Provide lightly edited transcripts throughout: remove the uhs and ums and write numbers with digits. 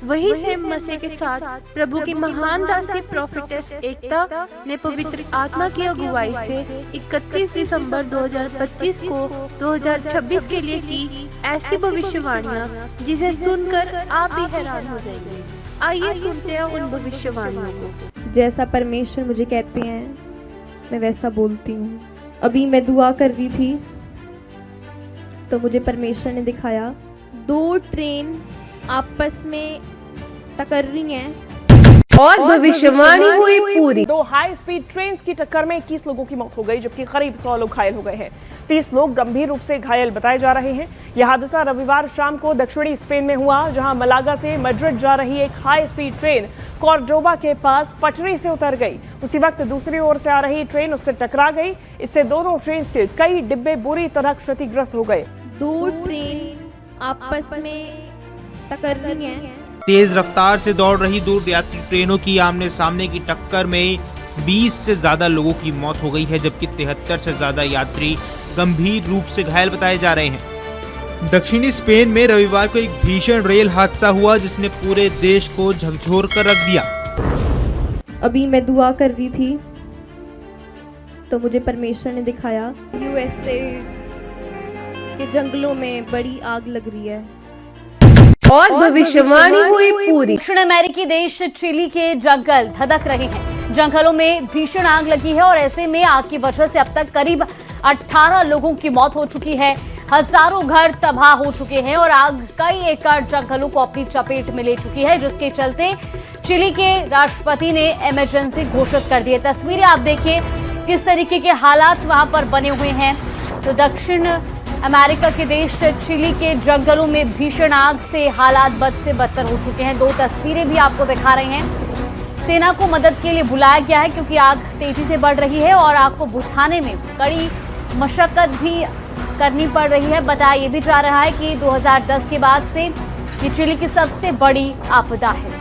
वही सेम मसीह के साथ प्रभु की महान दासी प्रोफेटेस एकता ने पवित्र आत्मा की अगुवाई से 31 दिसंबर 2025 को 2026 के लिए की ऐसी भविष्यवाणियां जिसे सुनकर आप भी हैरान हो जाएंगे। आइए सुनते हैं उन भविष्यवाणियों को। जैसा परमेश्वर मुझे कहते हैं मैं वैसा बोलती हूँ। अभी मैं दुआ कर रही थी तो मुझे परमेश्वर ने दिखाया 2 ट्रेन आपस में टकर रही हैं और भविष्यवाणी हुई पूरी। 2 हाई स्पीड ट्रेन की टक्कर में 21 लोगों की मौत हो गई, जबकि करीब 100 लोग घायल हो गए हैं। 30 लोग गंभीर रूप से घायल बताए जा रहे हैं। यह हादसा रविवार शाम को दक्षिणी स्पेन में हुआ, जहां मलागा से मैड्रिड जा रही एक हाई स्पीड ट्रेन कॉर्डोबा के पास पटरी से उतर गई। उसी वक्त दूसरी ओर से आ रही ट्रेन उससे टकरा गई। इससे दोनों ट्रेन के कई डिब्बे बुरी तरह क्षतिग्रस्त हो गए। 2 ट्रेन आपस में टकर रही हैं। तेज रफ्तार से दौड़ रही 2 यात्री ट्रेनों की आमने सामने की टक्कर में 20 से ज्यादा लोगों की मौत हो गई है, जबकि 73 से ज्यादा यात्री गंभीर रूप से घायल बताए जा रहे हैं। दक्षिणी स्पेन में रविवार को एक भीषण रेल हादसा हुआ जिसने पूरे देश को झकझोर कर रख दिया। अभी मैं दुआ कर रही थी तो मुझे परमेश्वर ने दिखाया यूएसए के जंगलों में बड़ी आग लग रही है और भविष्यवाणी हुई पूरी। दक्षिण अमेरिकी देश चिली के जंगल धधक रहे हैं। जंगलों में भीषण आग लगी है और ऐसे में आग की वजह से अब तक करीब 18 लोगों की मौत हो चुकी है। हजारों घर तबाह हो चुके हैं और आग कई एकड़ जंगलों को अपनी चपेट में ले चुकी है, जिसके चलते चिली के राष्ट्रपति ने इमरजेंसी घोषित कर दी है। तस्वीरें आप देखिए किस तरीके के हालात वहां पर बने हुए हैं। तो दक्षिण अमेरिका के देश चिली के जंगलों में भीषण आग से हालात बद से बदतर हो चुके हैं। 2 तस्वीरें भी आपको दिखा रहे हैं। सेना को मदद के लिए बुलाया गया है क्योंकि आग तेजी से बढ़ रही है और आग को बुझाने में कड़ी मशक्कत भी करनी पड़ रही है। बताया ये भी जा रहा है कि 2010 के बाद से ये चिली की सबसे बड़ी आपदा है।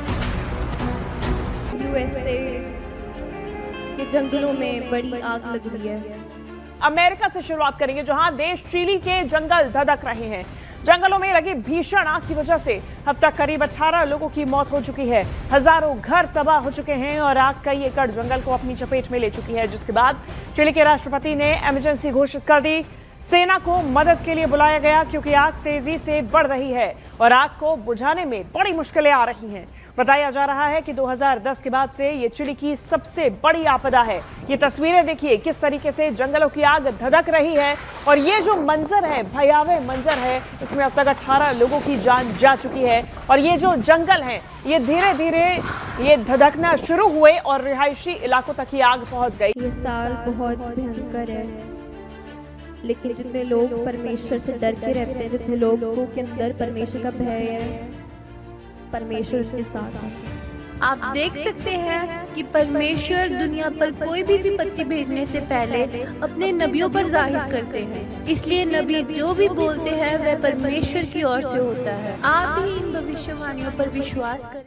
यूएसए के जंगलों में बड़ी आग लग रही है। अमेरिका से शुरुआत करेंगे, जहां देश चिली के जंगल धधक रहे हैं। जंगलों में लगी भीषण आग की वजह से अब तक करीब 18 लोगों की मौत हो चुकी है। हजारों घर तबाह हो चुके हैं और आग कई एकड़ जंगल को अपनी चपेट में ले चुकी है, जिसके बाद चिली के राष्ट्रपति ने इमरजेंसी घोषित कर दी। सेना को मदद के लिए बुलाया गया क्योंकि आग तेजी से बढ़ रही है और आग को बुझाने में बड़ी मुश्किलें आ रही हैं। बताया जा रहा है कि 2010 के बाद से ये चिली की सबसे बड़ी आपदा है। ये तस्वीरें देखिए किस तरीके से जंगलों की आग धधक रही है और ये जो मंजर है, भयावह मंजर है, इसमें अब तक 18 लोगों की जान जा चुकी है। और ये जो जंगल हैं, ये धीरे धीरे ये धधकना शुरू हुए और रिहायशी इलाकों तक ही आग पहुंच गई। ये साल बहुत भयंकर है, लेकिन जितने लोग परमेश्वर से डर के रहते हैं, जितने लोगों के अंदर परमेश्वर का भय है, परमेश्वर के साथ है। आप देख सकते हैं कि परमेश्वर दुनिया पर कोई भी विपत्ति भेजने से पहले अपने नबियों पर जाहिर करते हैं। इसलिए नबी जो भी बोलते हैं वह परमेश्वर की ओर से होता है। आप भी इन भविष्यवाणियों पर विश्वास करें।